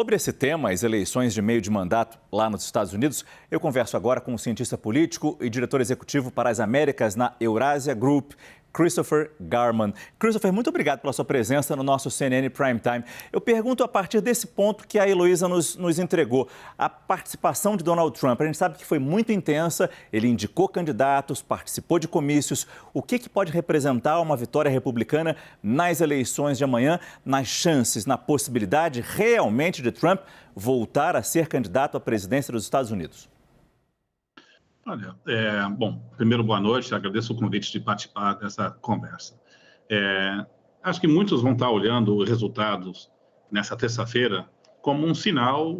Sobre esse tema, as eleições de meio de mandato lá nos Estados Unidos, eu converso agora com o cientista político e diretor executivo para as Américas na Eurasia Group, Christopher Garman. Christopher, muito obrigado pela sua presença no nosso CNN Prime Time. Eu pergunto a partir desse ponto que a Heloísa nos entregou, a participação de Donald Trump. A gente sabe que foi muito intensa, ele indicou candidatos, participou de comícios. O que pode representar uma vitória republicana nas eleições de amanhã, nas chances, na possibilidade realmente de Trump voltar a ser candidato à presidência dos Estados Unidos? Olha, bom, primeiro, boa noite, agradeço o convite de participar dessa conversa. Acho que muitos vão estar olhando os resultados nessa terça-feira como um sinal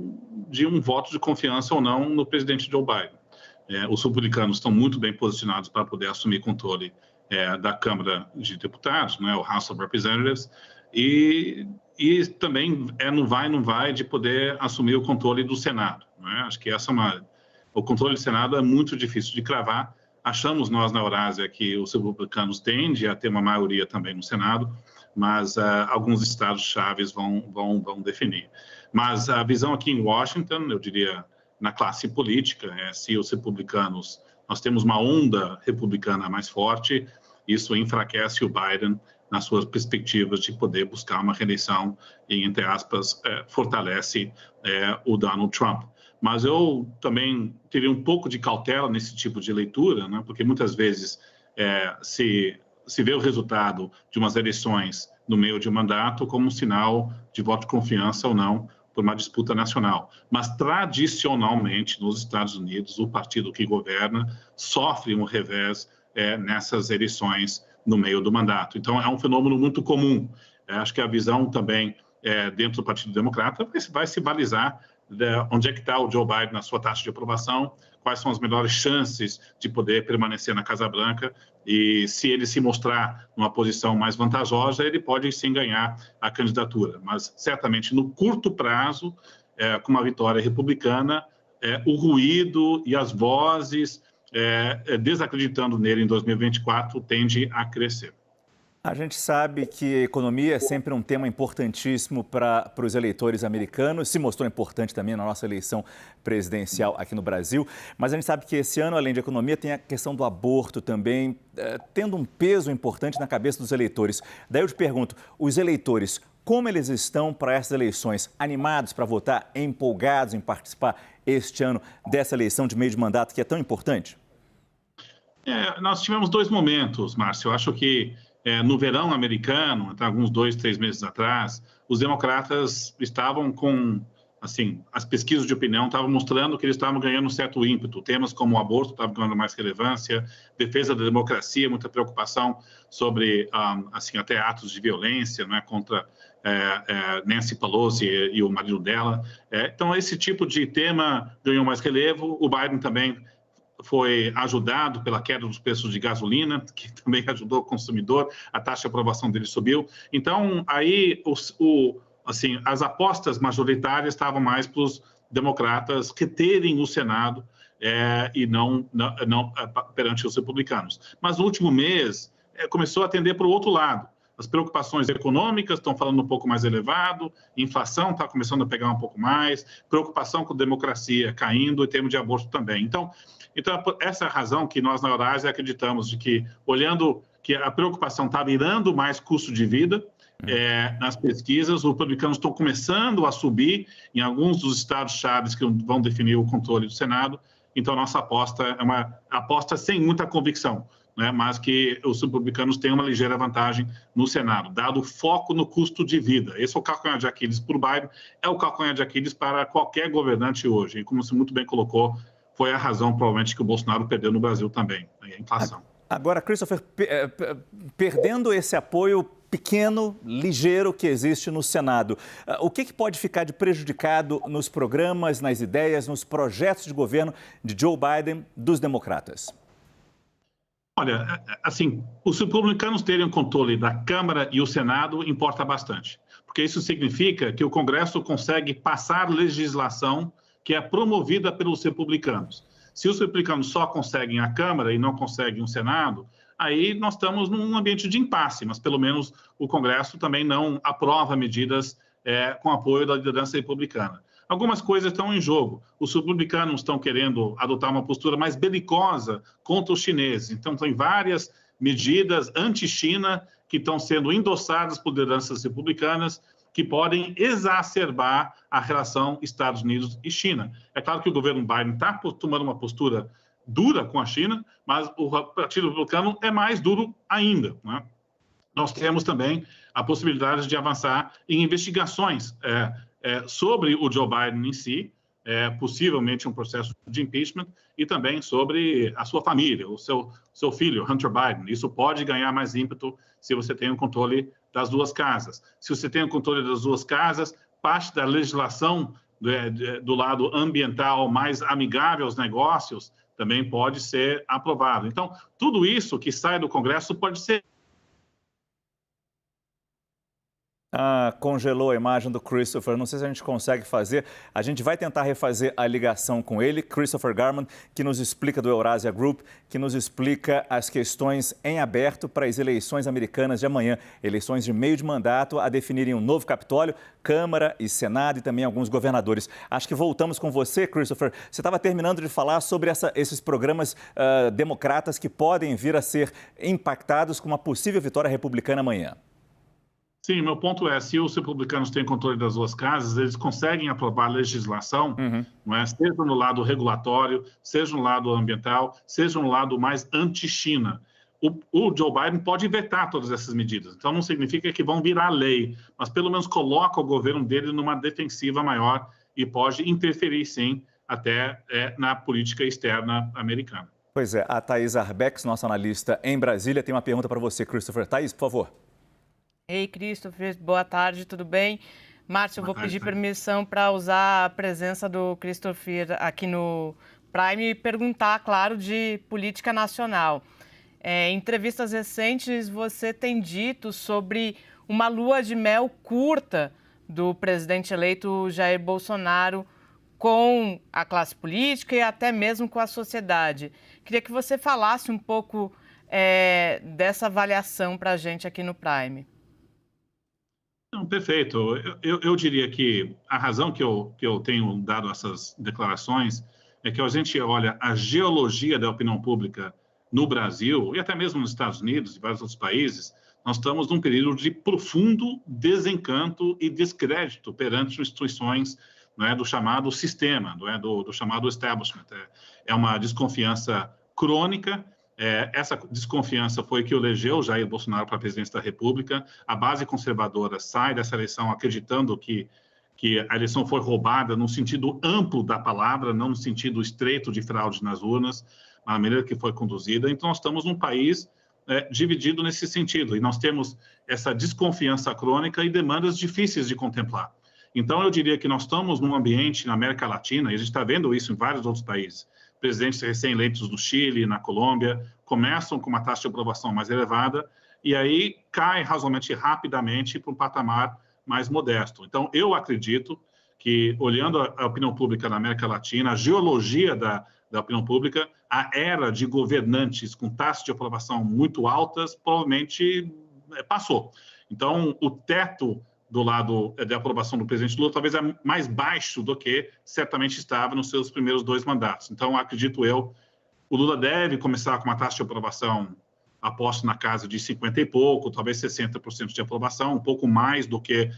de um voto de confiança ou não no presidente Joe Biden. Os republicanos estão muito bem posicionados para poder assumir controle da Câmara de Deputados, né, o House of Representatives, e também no não vai de poder assumir o controle do Senado. Né? Acho que essa é o controle do Senado é muito difícil de cravar. Achamos nós na Eurásia que os republicanos tendem a ter uma maioria também no Senado, mas alguns estados-chaves vão definir. Mas a visão aqui em Washington, eu diria, na classe política, se os republicanos, nós temos uma onda republicana mais forte, isso enfraquece o Biden nas suas perspectivas de poder buscar uma reeleição e, entre aspas, fortalece o Donald Trump. Mas eu também teria um pouco de cautela nesse tipo de leitura, né? Porque muitas vezes se vê o resultado de umas eleições no meio de um mandato como um sinal de voto de confiança ou não por uma disputa nacional. Mas, tradicionalmente, nos Estados Unidos, o partido que governa sofre um revés nessas eleições no meio do mandato. Então, é um fenômeno muito comum. Acho que a visão também dentro do Partido Democrata vai se balizar onde é que está o Joe Biden na sua taxa de aprovação, quais são as melhores chances de poder permanecer na Casa Branca e se ele se mostrar numa posição mais vantajosa, ele pode sim ganhar a candidatura. Mas certamente no curto prazo, com uma vitória republicana, o ruído e as vozes desacreditando nele em 2024 tende a crescer. A gente sabe que a economia é sempre um tema importantíssimo para os eleitores americanos, se mostrou importante também na nossa eleição presidencial aqui no Brasil, mas a gente sabe que esse ano, além de economia, tem a questão do aborto também, tendo um peso importante na cabeça dos eleitores. Daí eu te pergunto, os eleitores, como eles estão para essas eleições? Animados para votar, empolgados em participar este ano dessa eleição de meio de mandato que é tão importante? Nós tivemos dois momentos, Márcio. Eu acho que no verão americano, até alguns 2, 3 meses atrás, os democratas estavam com, assim, as pesquisas de opinião estavam mostrando que eles estavam ganhando um certo ímpeto. Temas como o aborto estavam ganhando mais relevância, defesa da democracia, muita preocupação sobre, assim, até atos de violência, né, contra Nancy Pelosi e o marido dela. Então, esse tipo de tema ganhou mais relevo. O Biden também foi ajudado pela queda dos preços de gasolina, que também ajudou o consumidor, a taxa de aprovação dele subiu. Então, aí, assim, as apostas majoritárias estavam mais para os democratas reterem o Senado e não perante os republicanos. Mas no último mês, começou a tender para o outro lado. As preocupações econômicas estão falando um pouco mais elevado, inflação está começando a pegar um pouco mais, preocupação com a democracia caindo, em termos de aborto também. Então, essa é a razão que nós na Eurásia acreditamos de que, olhando que a preocupação está virando mais custo de vida, nas pesquisas, os republicanos estão começando a subir em alguns dos estados-chave que vão definir o controle do Senado. Então, nossa aposta é uma aposta sem muita convicção, né? Mas que os republicanos têm uma ligeira vantagem no Senado, dado o foco no custo de vida. Esse é o calcanhar de Aquiles para o Biden, é o calcanhar de Aquiles para qualquer governante hoje. E como você muito bem colocou, foi a razão, provavelmente, que o Bolsonaro perdeu no Brasil também, a inflação. Agora, Christopher, perdendo esse apoio pequeno, ligeiro que existe no Senado, o que pode ficar de prejudicado nos programas, nas ideias, nos projetos de governo de Joe Biden, dos democratas? Olha, assim, os republicanos terem o controle da Câmara e o Senado importa bastante, porque isso significa que o Congresso consegue passar legislação que é promovida pelos republicanos. Se os republicanos só conseguem a Câmara e não conseguem o Senado, aí nós estamos num ambiente de impasse, mas pelo menos o Congresso também não aprova medidas com apoio da liderança republicana. Algumas coisas estão em jogo. Os republicanos estão querendo adotar uma postura mais belicosa contra os chineses. Então, tem várias medidas anti-China que estão sendo endossadas por lideranças republicanas que podem exacerbar a relação Estados Unidos e China. É claro que o governo Biden está tomando uma postura dura com a China, mas o Partido Republicano é mais duro ainda, né? Nós temos também a possibilidade de avançar em investigações sobre o Joe Biden em si, possivelmente um processo de impeachment, e também sobre a sua família, o seu filho, Hunter Biden. Isso pode ganhar mais ímpeto se você tem o controle das duas casas. Se você tem o controle das duas casas, parte da legislação do lado ambiental mais amigável aos negócios também pode ser aprovado. Então, tudo isso que sai do Congresso pode ser... Congelou a imagem do Christopher. Não sei se a gente consegue fazer. A gente vai tentar refazer a ligação com ele, Christopher Garman, que nos explica do Eurasia Group, que nos explica as questões em aberto para as eleições americanas de amanhã. Eleições de meio de mandato a definirem um novo Capitólio, Câmara e Senado e também alguns governadores. Acho que voltamos com você, Christopher. Você estava terminando de falar sobre esses programas democratas que podem vir a ser impactados com uma possível vitória republicana amanhã. Sim, meu ponto é, se os republicanos têm controle das duas casas, eles conseguem aprovar legislação, não é? Seja no lado regulatório, seja no lado ambiental, seja no lado mais anti-China. O Joe Biden pode vetar todas essas medidas, então não significa que vão virar lei, mas pelo menos coloca o governo dele numa defensiva maior e pode interferir, sim, até na política externa americana. Pois é, a Thaís Arbex, nossa analista em Brasília, tem uma pergunta para você, Christopher. Thaís, por favor. Ei, Christopher, boa tarde, tudo bem? Márcio, eu vou pedir permissão para usar a presença do Christopher aqui no Prime e perguntar, claro, de política nacional. Em entrevistas recentes, você tem dito sobre uma lua de mel curta do presidente eleito Jair Bolsonaro com a classe política e até mesmo com a sociedade. Queria que você falasse um pouco dessa avaliação para a gente aqui no Prime. Não, perfeito. Eu diria que a razão que eu tenho dado essas declarações é que a gente olha a geologia da opinião pública no Brasil e até mesmo nos Estados Unidos e vários outros países. Nós estamos num período de profundo desencanto e descrédito perante instituições, não é, do chamado sistema, não é, do chamado establishment. É uma desconfiança crônica. Essa desconfiança foi que elegeu Jair Bolsonaro para a presidência da República. A base conservadora sai dessa eleição acreditando que a eleição foi roubada no sentido amplo da palavra, não no sentido estreito de fraude nas urnas, a maneira que foi conduzida. Então, nós estamos num país dividido nesse sentido, e nós temos essa desconfiança crônica e demandas difíceis de contemplar. Então, eu diria que nós estamos num ambiente na América Latina, e a gente está vendo isso em vários outros países, presidentes recém-eleitos no Chile, na Colômbia, começam com uma taxa de aprovação mais elevada e aí cai razoavelmente rapidamente para um patamar mais modesto. Então, eu acredito que, olhando a opinião pública na América Latina, a geologia da opinião pública, a era de governantes com taxas de aprovação muito altas provavelmente passou. Então, o teto do lado da aprovação do presidente Lula talvez é mais baixo do que certamente estava nos seus primeiros 2 mandatos. Então, acredito eu, o Lula deve começar com uma taxa de aprovação, aposto na casa de 50 e pouco, talvez 60% de aprovação, um pouco mais do que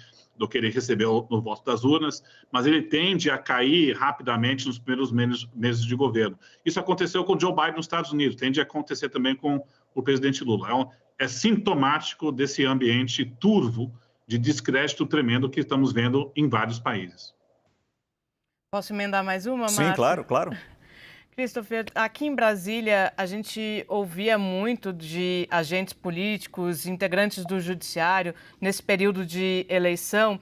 ele recebeu no voto das urnas, mas ele tende a cair rapidamente nos primeiros meses de governo. Isso aconteceu com o Joe Biden nos Estados Unidos, tende a acontecer também com o presidente Lula. É sintomático desse ambiente turvo de descrédito tremendo que estamos vendo em vários países. Posso emendar mais uma, Márcio? Sim, claro, claro. Christopher, aqui em Brasília, a gente ouvia muito de agentes políticos, integrantes do judiciário, nesse período de eleição,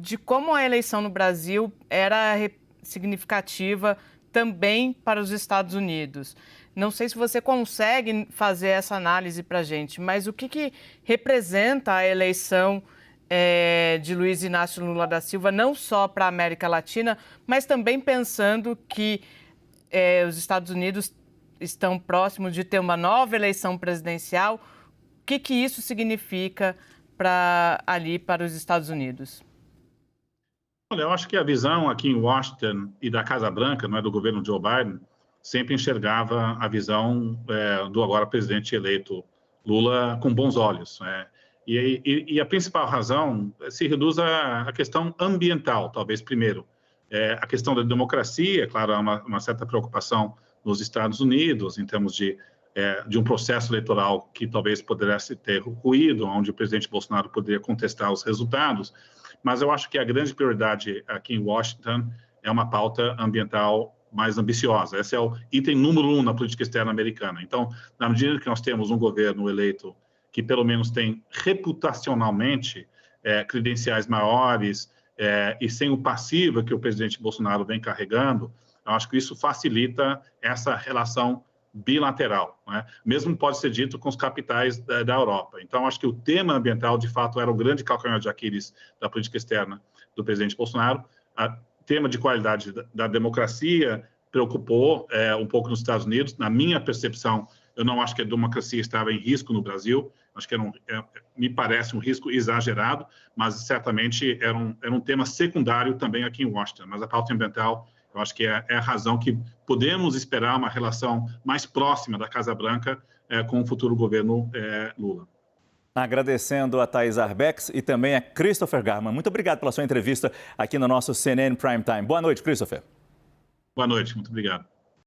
de como a eleição no Brasil era significativa também para os Estados Unidos. Não sei se você consegue fazer essa análise para a gente, mas o que representa a eleição de Luiz Inácio Lula da Silva, não só para a América Latina, mas também pensando que os Estados Unidos estão próximos de ter uma nova eleição presidencial. O que isso significa para os Estados Unidos? Olha, eu acho que a visão aqui em Washington e da Casa Branca, não é, do governo Joe Biden, sempre enxergava a visão do agora presidente eleito Lula com bons olhos, né? E a principal razão se reduz à questão ambiental, talvez primeiro. A questão da democracia, claro, há uma certa preocupação nos Estados Unidos em termos de um processo eleitoral que talvez pudesse ter ruído, onde o presidente Bolsonaro poderia contestar os resultados, mas eu acho que a grande prioridade aqui em Washington é uma pauta ambiental mais ambiciosa. Esse é o item número 1 na política externa americana. Então, na medida que nós temos um governo eleito que pelo menos tem reputacionalmente credenciais maiores e sem o passivo que o presidente Bolsonaro vem carregando, eu acho que isso facilita essa relação bilateral, né? Mesmo pode ser dito com os capitais da Europa. Então, acho que o tema ambiental, de fato, era o grande calcanhar de Aquiles da política externa do presidente Bolsonaro. O tema de qualidade da democracia preocupou um pouco nos Estados Unidos. Na minha percepção, eu não acho que a democracia estava em risco no Brasil. Acho que me parece um risco exagerado, mas certamente era um tema secundário também aqui em Washington. Mas a pauta ambiental, eu acho que é a razão que podemos esperar uma relação mais próxima da Casa Branca com o futuro governo Lula. Agradecendo a Thaís Arbex e também a Christopher Garman. Muito obrigado pela sua entrevista aqui no nosso CNN Prime Time. Boa noite, Christopher. Boa noite, muito obrigado.